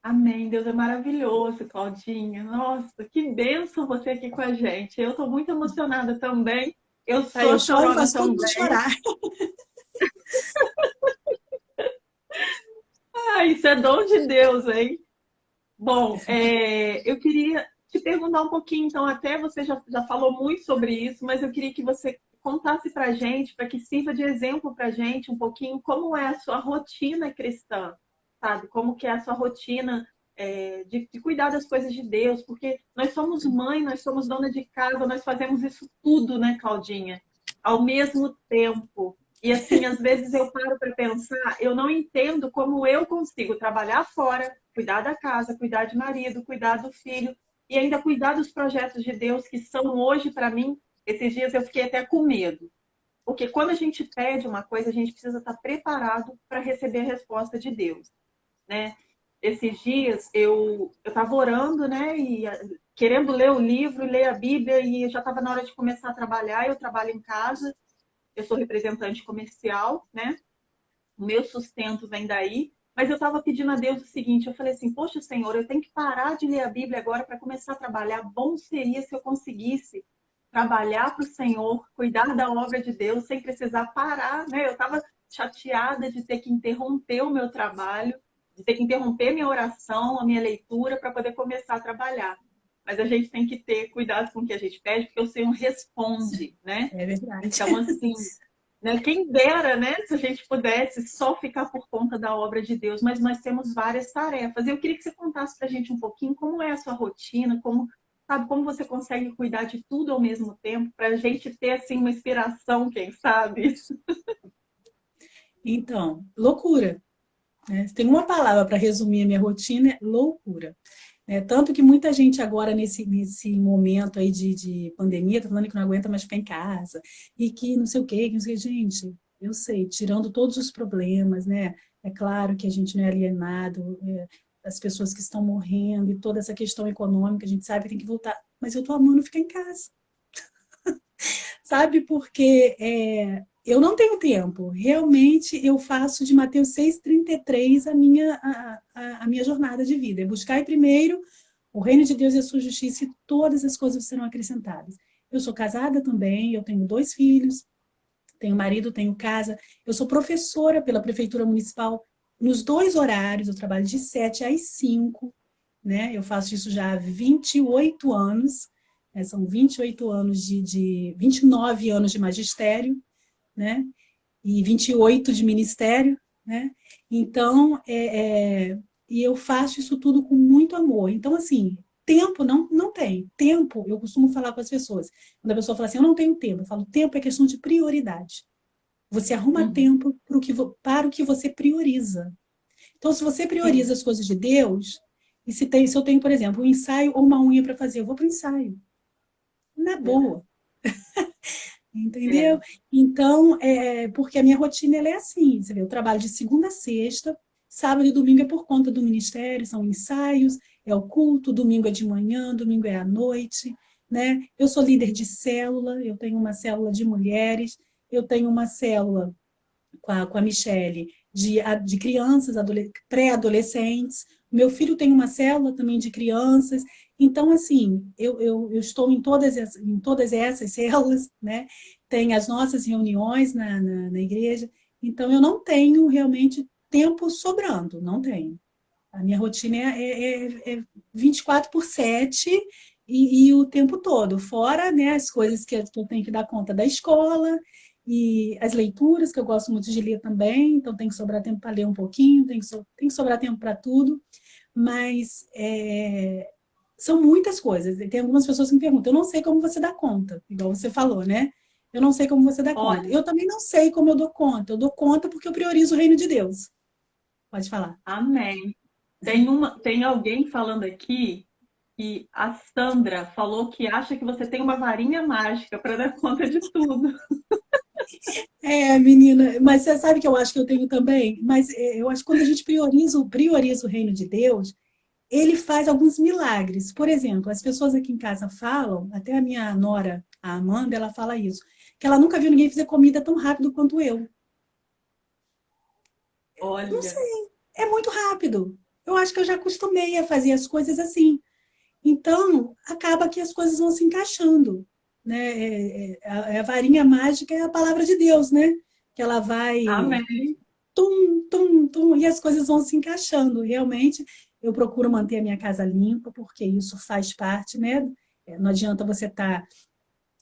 Amém. Deus é maravilhoso, Claudinha. Nossa, que bênção você aqui com a gente. Eu estou muito emocionada também. Eu Aí eu sou choro e chorona faço todo mundo também. chorar. Ah, isso é dom de Deus, hein? Bom, eu queria te perguntar um pouquinho, então, até você já falou muito sobre isso, mas eu queria que você contasse para a gente, para que sirva de exemplo para a gente um pouquinho, como é a sua rotina cristã, sabe? Como que é a sua rotina de cuidar das coisas de Deus, porque nós somos mãe, nós somos dona de casa, nós fazemos isso tudo, né, Claudinha? Ao mesmo tempo. E assim, às vezes eu paro para pensar, eu não entendo como eu consigo trabalhar fora, cuidar da casa, cuidar de marido, cuidar do filho e ainda cuidar dos projetos de Deus que são hoje para mim. Esses dias eu fiquei até com medo, porque quando a gente pede uma coisa, a gente precisa estar preparado para receber a resposta de Deus, né? Esses dias eu estava orando, né, e querendo ler o livro, ler a Bíblia, e já estava na hora de começar a trabalhar. Eu trabalho em casa, eu sou representante comercial, né? O meu sustento vem daí. Mas eu estava pedindo a Deus o seguinte: eu falei assim, poxa, Senhor, eu tenho que parar de ler a Bíblia agora para começar a trabalhar. Bom seria se eu conseguisse trabalhar para o Senhor, cuidar da obra de Deus, sem precisar parar, né? Eu estava chateada de ter que interromper o meu trabalho, de ter que interromper minha oração, a minha leitura, para poder começar a trabalhar. Mas a gente tem que ter cuidado com o que a gente pede, porque o Senhor responde, né? É verdade. Então, assim, né? Quem dera, né? Se a gente pudesse só ficar por conta da obra de Deus, mas nós temos várias tarefas. Eu queria que você contasse para a gente um pouquinho como é a sua rotina, como, sabe, como você consegue cuidar de tudo ao mesmo tempo, para a gente ter assim uma inspiração, quem sabe? Então, loucura. Né? Se tem uma palavra para resumir a minha rotina, é loucura. Tanto que muita gente agora, nesse momento aí de pandemia, tá falando que não aguenta mais ficar em casa, e que não sei o quê, que não sei o quê. Gente, eu sei, tirando todos os problemas, né? É claro que a gente não é alienado, as pessoas que estão morrendo e toda essa questão econômica, a gente sabe que tem que voltar, mas eu tô amando ficar em casa. Sabe, porque eu não tenho tempo. Realmente, eu faço de Mateus 6,33 a minha jornada de vida. É buscar primeiro o reino de Deus e a sua justiça e todas as coisas serão acrescentadas. Eu sou casada também, eu tenho 2 filhos, tenho marido, tenho casa. Eu sou professora pela Prefeitura Municipal nos 2 horários, eu trabalho de 7 às 5, né? Eu faço isso já há 28 anos, né? São 28 anos 29 anos de magistério, né? E 28 de ministério, né? Então, e eu faço isso tudo com muito amor. Então, assim, tempo não tem. Tempo, eu costumo falar com as pessoas. Quando a pessoa fala assim, eu não tenho tempo, eu falo, tempo é questão de prioridade. Você arruma Uhum, tempo para o que você prioriza. Então, se você prioriza sim, as coisas de Deus, e se eu tenho, por exemplo, um ensaio ou uma unha para fazer, eu vou para o ensaio. Na verdade. boa. Entendeu? É. Então, porque a minha rotina ela é assim, você vê, eu trabalho de segunda a sexta, sábado e domingo é por conta do ministério, são ensaios, é o culto, domingo é de manhã, domingo é à noite, né? Eu sou líder de célula, eu tenho uma célula de mulheres, eu tenho uma célula com a Michele de crianças, pré-adolescentes. Meu filho tem uma célula também de crianças. Então, assim, eu estou em todas essas células, né? Tem as nossas reuniões na igreja. Então, eu não tenho realmente tempo sobrando, não tenho. A minha rotina é 24/7 e o tempo todo, fora, né, as coisas que eu tenho que dar conta da escola e as leituras, que eu gosto muito de ler também, então tem que sobrar tempo para ler um pouquinho, tem que sobrar tempo para tudo, mas são muitas coisas. E tem algumas pessoas que me perguntam, eu não sei como você dá conta, igual você falou, né? Eu não sei como você dá conta. Olha, Eu também não sei como eu dou conta porque eu priorizo o reino de Deus. Pode falar. amém. Tem alguém falando aqui que a Sandra falou que acha que você tem uma varinha mágica para dar conta de tudo. Menina, mas você sabe que eu acho que eu tenho também? Mas eu acho que quando a gente prioriza o reino de Deus, ele faz alguns milagres. Por exemplo, as pessoas aqui em casa falam, até a minha nora, a Amanda, ela fala isso, que ela nunca viu ninguém fazer comida tão rápido quanto eu. Não Olha, sei, é muito rápido. Eu acho que eu já acostumei a fazer as coisas assim. Então, acaba que as coisas vão se encaixando, né? A varinha mágica é a palavra de Deus, né? Que ela vai amém. tum, tum, tum, e as coisas vão se encaixando. Realmente, eu procuro manter a minha casa limpa, porque isso faz parte, né? Não adianta você estar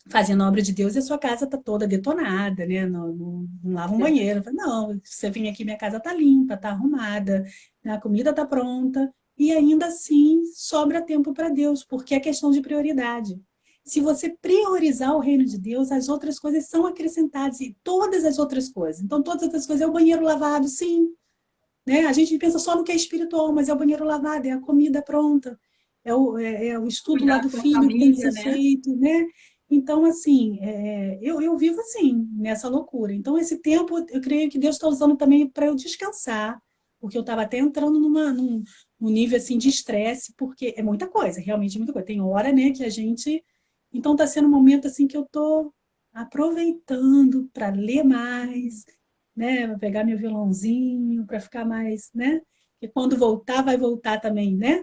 fazendo a obra de Deus e a sua casa está toda detonada, né? Não lava um Verdade. banheiro. Não, você vem aqui, minha casa está limpa, está arrumada, né? A comida está pronta, e ainda assim sobra tempo para Deus, porque é questão de prioridade. Se você priorizar o reino de Deus, as outras coisas são acrescentadas, e todas as outras coisas. Então, todas as outras coisas é o banheiro lavado, sim, né? A gente pensa só no que é espiritual, mas é o banheiro lavado, é a comida pronta, é o estudo lá Cuidar do da sua filho que tem que família, ser né? feito, né? Então, assim, eu vivo assim, nessa loucura. Então, esse tempo, eu creio que Deus está usando também para eu descansar, porque eu estava até entrando num nível assim de estresse, porque é muita coisa, realmente é muita coisa. Tem hora, né, que a gente. Então, está sendo um momento assim que eu estou aproveitando para ler mais, né? Vou pegar meu violãozinho para ficar mais, né? E quando voltar, vai voltar também, né?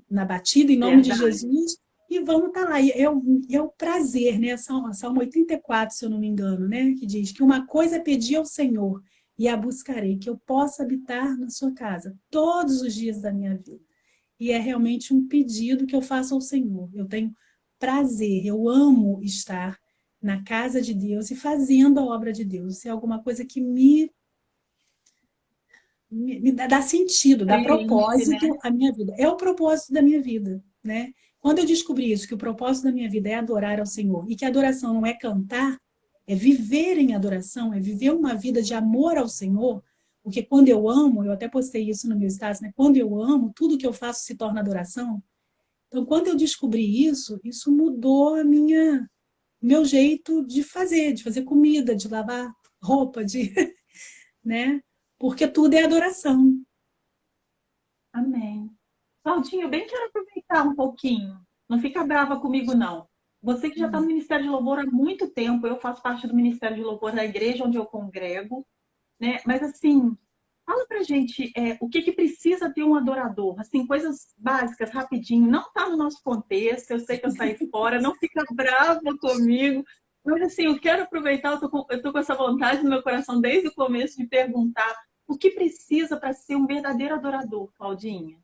Na batida, em nome de Verdade. Jesus, e vamos estar lá. E é o prazer, né? Salmo 84, se eu não me engano, né? Que diz que uma coisa é pedir ao Senhor e a buscarei, que eu possa habitar na sua casa todos os dias da minha vida. E é realmente um pedido que eu faço ao Senhor. Eu tenho prazer, eu amo estar na casa de Deus e fazendo a obra de Deus. Isso é alguma coisa que me dá sentido, dá Preenche, né? propósito à minha vida. É o propósito da minha vida, né? Quando eu descobri isso, que o propósito da minha vida é adorar ao Senhor e que a adoração não é cantar, é viver em adoração, é viver uma vida de amor ao Senhor, porque quando eu amo, eu até postei isso no meu status, né? Quando eu amo, tudo que eu faço se torna adoração. Então, quando eu descobri isso, isso mudou meu jeito de fazer comida, de lavar roupa, né? Porque tudo é adoração. Amém. Claudinha, eu bem quero aproveitar um pouquinho. Não fica brava comigo, não. Você que já está no Ministério de Louvor há muito tempo, eu faço parte do Ministério de Louvor da igreja onde eu congrego, né? Mas assim, fala pra gente o que que precisa ter um adorador, assim, coisas básicas, rapidinho. Não está no nosso contexto, eu sei que eu saí fora, não fica brava comigo. Mas assim, eu quero aproveitar, eu tô com essa vontade no meu coração desde o começo de perguntar o que precisa para ser um verdadeiro adorador, Claudinha.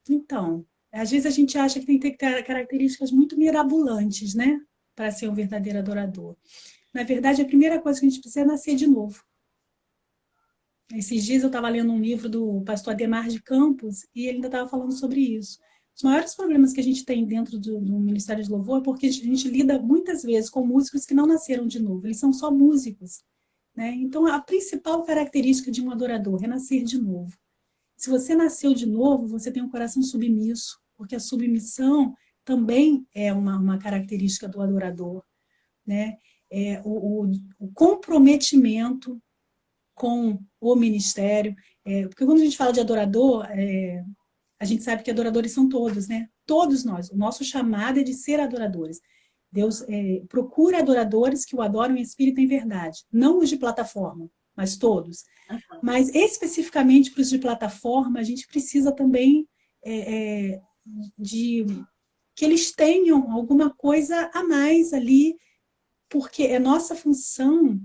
Então, às vezes a gente acha que tem que ter características muito mirabolantes, né? Para ser um verdadeiro adorador. Na verdade, a primeira coisa que a gente precisa é nascer de novo. Esses dias eu estava lendo um livro do pastor Ademar de Campos e ele ainda estava falando sobre isso. Os maiores problemas que a gente tem dentro do Ministério de Louvor é porque a gente lida muitas vezes com músicos que não nasceram de novo, eles são só músicos, né? Então, a principal característica de um adorador é nascer de novo. Se você nasceu de novo, você tem um coração submisso, porque a submissão também é uma característica do adorador, né? O comprometimento com o ministério, porque quando a gente fala de adorador, a gente sabe que adoradores são todos, né? Todos nós. O nosso chamado é de ser adoradores. Deus procura adoradores que o adoram em espírito e em verdade, não os de plataforma, mas todos. Mas especificamente para os de plataforma, a gente precisa também de que eles tenham alguma coisa a mais ali, porque é nossa função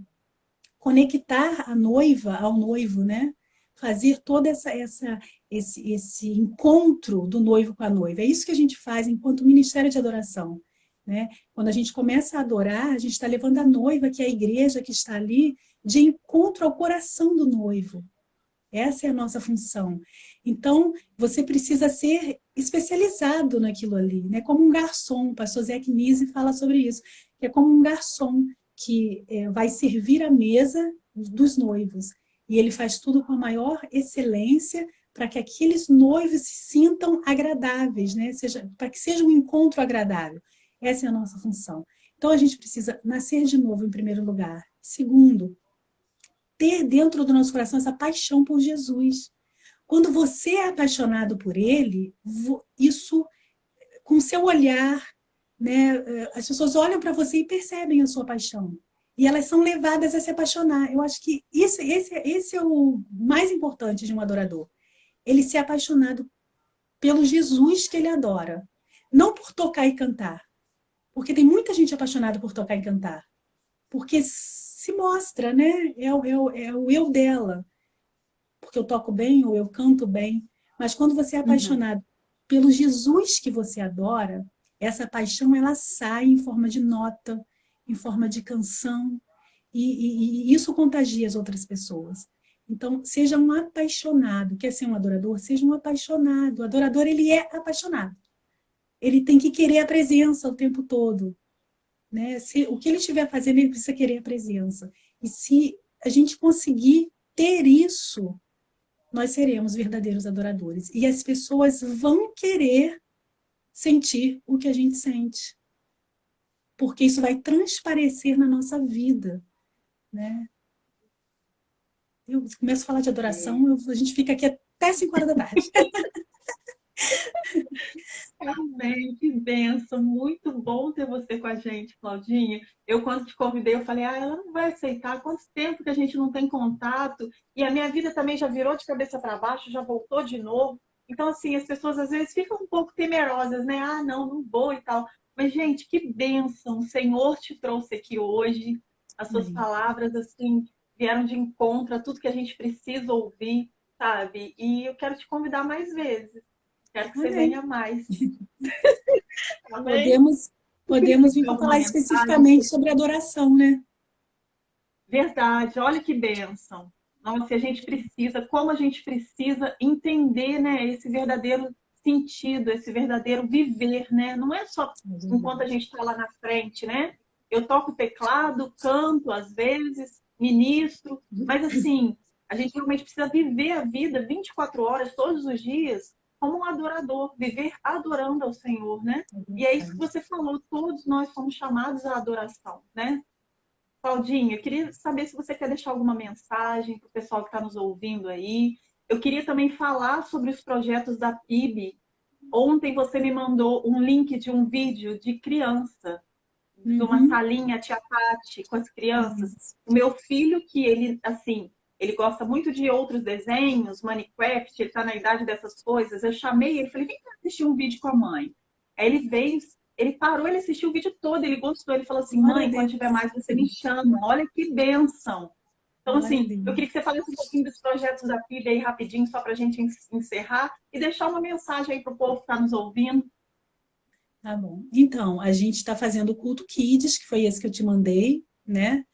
conectar a noiva ao noivo, né? Fazer todo esse encontro do noivo com a noiva. É isso que a gente faz enquanto ministério de adoração. Né? Quando a gente começa a adorar, a gente está levando a noiva, que é a igreja que está ali, de encontro ao coração do noivo. Essa é a nossa função. Então, você precisa ser especializado naquilo ali, né? Como um garçom. O pastor Zé Nise fala sobre isso, que é como um garçom que vai servir a mesa dos noivos. E ele faz tudo com a maior excelência para que aqueles noivos se sintam agradáveis, né? Para que seja um encontro agradável. Essa é a nossa função. Então, a gente precisa nascer de novo, em primeiro lugar. Segundo, ter dentro do nosso coração essa paixão por Jesus. Quando você é apaixonado por ele, isso, com seu olhar, né, as pessoas olham para você e percebem a sua paixão. e elas são levadas a se apaixonar. Eu acho que esse é o mais importante de um adorador. Ele ser apaixonado pelo Jesus que ele adora. Não por tocar e cantar. Porque tem muita gente apaixonada por tocar e cantar. Porque se mostra, né? É o eu dela. Porque eu toco bem ou eu canto bem. Mas quando você é Uhum. apaixonado pelo Jesus que você adora, essa paixão ela sai em forma de nota, em forma de canção, e isso contagia as outras pessoas. Então, seja um apaixonado. Quer ser um adorador? Seja um apaixonado. O adorador, ele é apaixonado. Ele tem que querer a presença o tempo todo. Né? O que ele estiver fazendo, ele precisa querer a presença. E se a gente conseguir ter isso, nós seremos verdadeiros adoradores. E as pessoas vão querer sentir o que a gente sente. Porque isso vai transparecer na nossa vida. Né? Eu começo a falar de É. adoração, a gente fica aqui até 5 horas da tarde. Amém, que benção, muito bom ter você com a gente, Claudinha. Eu, quando te convidei, eu falei, ela não vai aceitar, quanto tempo que a gente não tem contato, e a minha vida também já virou de cabeça para baixo, já voltou de novo. Então, assim, as pessoas às vezes ficam um pouco temerosas, né? Ah, não, não vou e tal. Mas, gente, que bênção, o Senhor te trouxe aqui hoje, as suas Amém. palavras, assim, vieram de encontro a tudo que a gente precisa ouvir, sabe? E eu quero te convidar mais vezes. Quero que você Amém. venha mais. Amém? Podemos vir Tem para alguma falar mensagem? especificamente sobre adoração, né? Verdade, olha que bênção. Nossa, e a gente precisa, como a gente precisa entender, né, esse verdadeiro sentido, esse verdadeiro viver, né? Não é só É enquanto a verdade. gente está lá na frente, né? Eu toco teclado, canto às vezes, ministro, mas assim, a gente realmente precisa viver a vida 24 horas, todos os dias, como um adorador, viver adorando ao Senhor, né? É E é isso que verdade. você falou, todos nós somos chamados à adoração, né? Claudinha, eu queria saber se você quer deixar alguma mensagem para o pessoal que está nos ouvindo aí. Eu queria também falar sobre os projetos da PIB. Ontem você me mandou um link de um vídeo de criança, de uma Uhum. salinha Tia Tati com as crianças. Isso. O meu filho, que ele, assim, ele gosta muito de outros desenhos, Minecraft, ele está na idade dessas coisas. Eu chamei ele, falei, vem cá assistir um vídeo com a mãe. Aí ele veio, ele parou, ele assistiu o vídeo todo, ele gostou, ele falou assim, Glória a mãe, quando tiver Deus. mais você me chama. Olha que bênção. Então, Glória a assim, eu Deus. queria que você falasse um pouquinho dos projetos da PIB aí rapidinho, só para a gente encerrar, e deixar uma mensagem aí para o povo que está nos ouvindo. Tá bom. Então, a gente está fazendo o culto Kids, que foi esse que eu te mandei, né?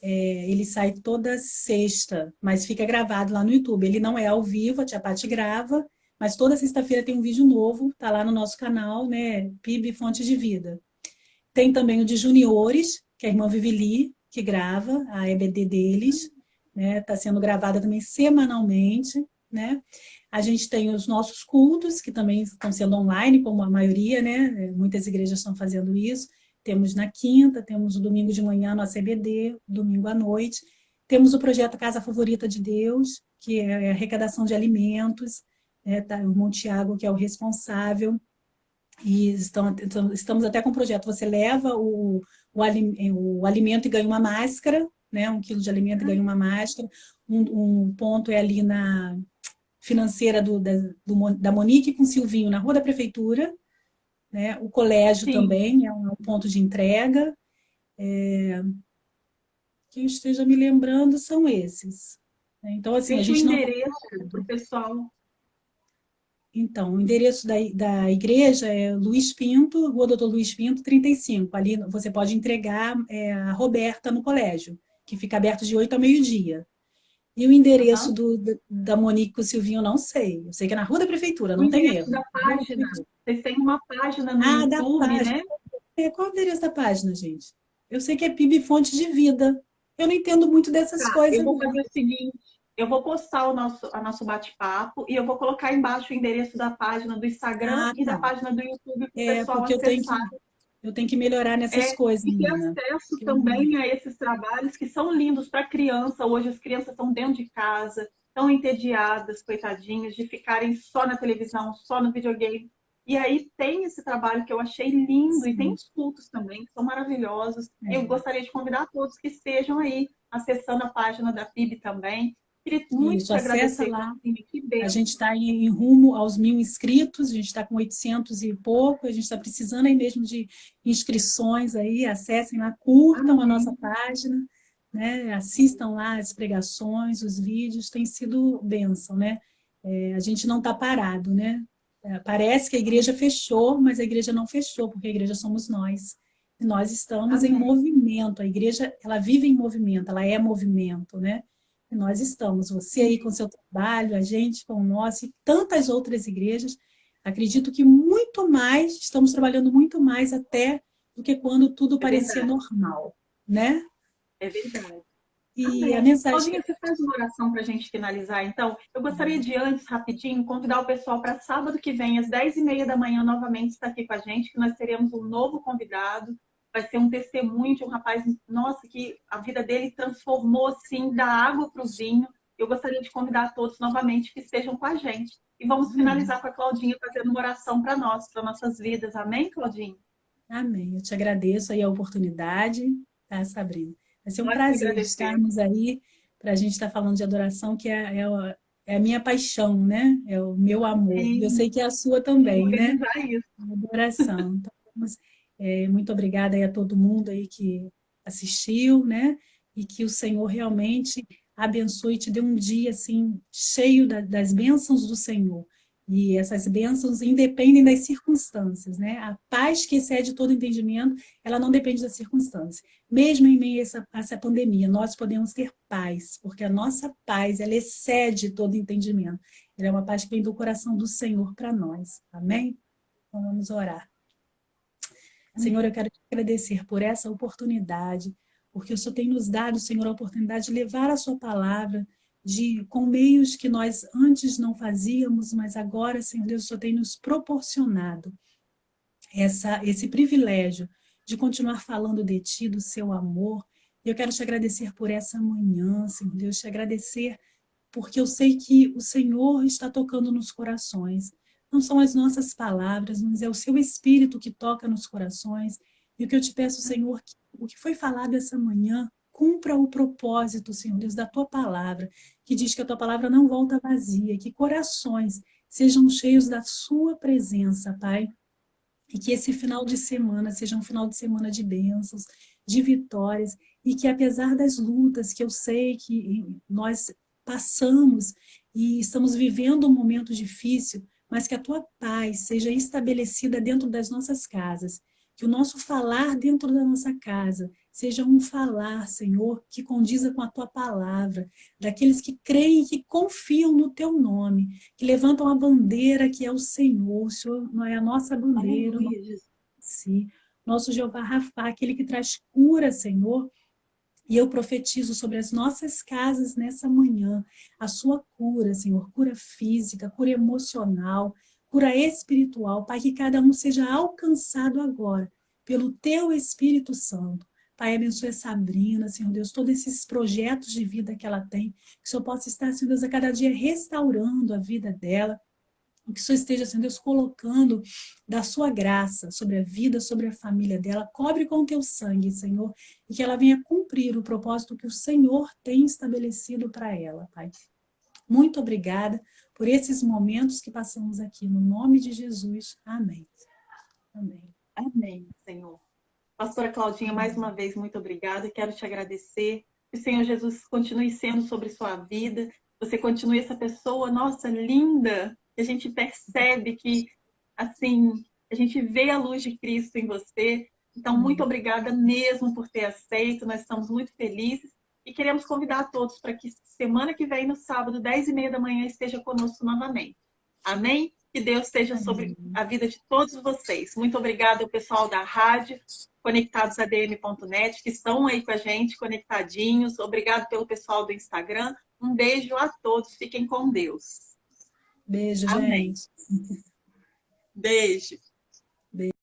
Ele sai toda sexta, mas fica gravado lá no YouTube. Ele não é ao vivo, a Tia Pati grava, mas toda sexta-feira tem um vídeo novo, tá lá no nosso canal, né? PIB Fonte de Vida. Tem também o de juniores, que é a irmã Vivili, que grava, a EBD deles, né? Está sendo gravada também semanalmente, né? A gente tem os nossos cultos, que também estão sendo online, como a maioria, né? Muitas igrejas estão fazendo isso. Temos na quinta, temos o domingo de manhã no ACBD, domingo à noite. Temos o projeto Casa Favorita de Deus, que é a arrecadação de alimentos, né? Tá, o Montiago, que é o responsável. E estamos até com um projeto. Você leva o alimento e ganha uma máscara, né? 1 quilo de alimento e ganha uma máscara. Um ponto é ali na financeira da Monique com o Silvinho, na Rua da Prefeitura. Né? O colégio Sim, também é um ponto de entrega. Que eu esteja me lembrando são esses. Então, assim, a deixa o gente não. endereço para o pessoal. Então, o endereço da igreja é Luiz Pinto, Rua Doutor Luiz Pinto, 35. Ali você pode entregar a Roberta no colégio, que fica aberto de 8 ao meio-dia. E o endereço Uhum. da Monique com o Silvinho, eu não sei. Eu sei que é na Rua da Prefeitura, O não tem endereço erro. da Rua da página. Prefeitura. Vocês têm uma página no Ah, da YouTube, página. né? Qual é o endereço da página, gente? Eu sei que é PIB Fonte de Vida. Eu não entendo muito dessas Tá, eu coisas, vou não. fazer o seguinte, eu vou postar o nosso bate-papo e eu vou colocar embaixo o endereço da página do Instagram Ah, e da tá. página do YouTube para o É, pessoal porque acessar. eu tenho que melhorar nessas coisas, E ter menina. acesso também a esses trabalhos que são lindos para criança. Hoje as crianças estão dentro de casa, estão entediadas, coitadinhas, de ficarem só na televisão, só no videogame. E aí tem esse trabalho que eu achei lindo, e tem os cultos também, que são maravilhosos. E eu gostaria de convidar todos que estejam aí, acessando a página da PIB também. Queria muito Isso, te acessa agradecer, lá. Claudine, que A bênção. gente está em rumo aos 1.000 inscritos, a gente está com 800 e pouco, a gente está precisando aí mesmo de inscrições aí, acessem lá, curtam a nossa Amém. página, né? Assistam lá as pregações, os vídeos, tem sido bênção, né? A gente não está parado, né? Parece que a igreja fechou, mas a igreja não fechou, porque a igreja somos nós. E nós estamos em Amém. movimento, a igreja, ela vive em movimento, ela é movimento, né? E nós estamos, você aí com seu trabalho, a gente com o nosso e tantas outras igrejas. Acredito que muito mais, estamos trabalhando muito mais até do que quando tudo É parecia verdade. normal, né? É verdade. E a Amém. mensagem que Claudinha, você faz uma oração para a gente finalizar, então? Eu gostaria de, antes, rapidinho, convidar o pessoal para sábado que vem, às 10h30 da manhã, novamente estar aqui com a gente, que nós teremos um novo convidado. Vai ser um testemunho de um rapaz, nossa, que a vida dele transformou, assim, da água para o vinho. Eu gostaria de convidar todos novamente que estejam com a gente. E vamos finalizar com a Claudinha fazendo uma oração para nós, para nossas vidas. Amém, Claudinha? Amém. Eu te agradeço aí a oportunidade, tá, Sabrina? Vai ser um Nós que prazer agradecemos. estarmos aí para a gente estar falando de adoração, que é a minha paixão, né? É o meu amor. Eu Sim, sei que é a sua vou também, né? organizar isso. Adoração. Então, muito obrigada aí a todo mundo aí que assistiu, né? E que o Senhor realmente abençoe e te dê um dia assim cheio das bênçãos do Senhor. E essas bênçãos independem das circunstâncias, né? A paz que excede todo entendimento, ela não depende das circunstâncias. Mesmo em meio a essa pandemia, nós podemos ter paz, porque a nossa paz, ela excede todo entendimento. Ela é uma paz que vem do coração do Senhor para nós. Amém? Então, vamos orar. Senhor, eu Amém. quero te agradecer por essa oportunidade, porque o Senhor tem nos dado, Senhor, a oportunidade de levar a sua palavra com meios que nós antes não fazíamos, mas agora, Senhor Deus, o Senhor tem nos proporcionado esse privilégio de continuar falando de Ti, do seu amor. E eu quero te agradecer por essa manhã, Senhor Deus, te agradecer porque eu sei que o Senhor está tocando nos corações. Não são as nossas palavras, mas é o seu Espírito que toca nos corações. E o que eu te peço, Senhor, que o que foi falado essa manhã, cumpra o propósito, Senhor Deus, da tua palavra, que diz que a tua palavra não volta vazia, que corações sejam cheios da sua presença, Pai. E que esse final de semana seja um final de semana de bênçãos, de vitórias, e que apesar das lutas que eu sei que nós passamos e estamos vivendo um momento difícil, mas que a tua paz seja estabelecida dentro das nossas casas, que o nosso falar dentro da nossa casa seja um falar, Senhor, que condiza com a tua palavra, daqueles que creem e que confiam no teu nome, que levantam a bandeira que é o Senhor não é a nossa bandeira, o nosso Aleluia, Jesus. si, nosso Jeová Rafá, aquele que traz cura, Senhor. E eu profetizo sobre as nossas casas nessa manhã a sua cura, Senhor, cura física, cura emocional, cura espiritual, Pai, que cada um seja alcançado agora pelo teu Espírito Santo. Pai, abençoe a Sabrina, Senhor Deus, todos esses projetos de vida que ela tem, que o Senhor possa estar, Senhor Deus, a cada dia restaurando a vida dela, que o Senhor esteja, Senhor Deus, colocando da sua graça sobre a vida, sobre a família dela. Cobre com o teu sangue, Senhor, e que ela venha cumprir o propósito que o Senhor tem estabelecido para ela, Pai. Muito obrigada por esses momentos que passamos aqui, no nome de Jesus. Amém. Amém. Amém, Senhor. Pastora Claudinha, mais uma vez, muito obrigada. Quero te agradecer. Que o Senhor Jesus continue sendo sobre sua vida. Você continue essa pessoa, nossa, linda. Que a gente percebe que, assim, a gente vê a luz de Cristo em você. Então, muito Amém. obrigada mesmo por ter aceito. Nós estamos muito felizes. E queremos convidar a todos para que semana que vem, no sábado, 10h30 da manhã, esteja conosco novamente. Amém? Que Deus esteja sobre Amém. a vida de todos vocês. Muito obrigada ao pessoal da rádio, conectadosadm.net, que estão aí com a gente, conectadinhos. Obrigado pelo pessoal do Instagram. Um beijo a todos. Fiquem com Deus. Beijo, Amém. gente. Beijo. Beijo.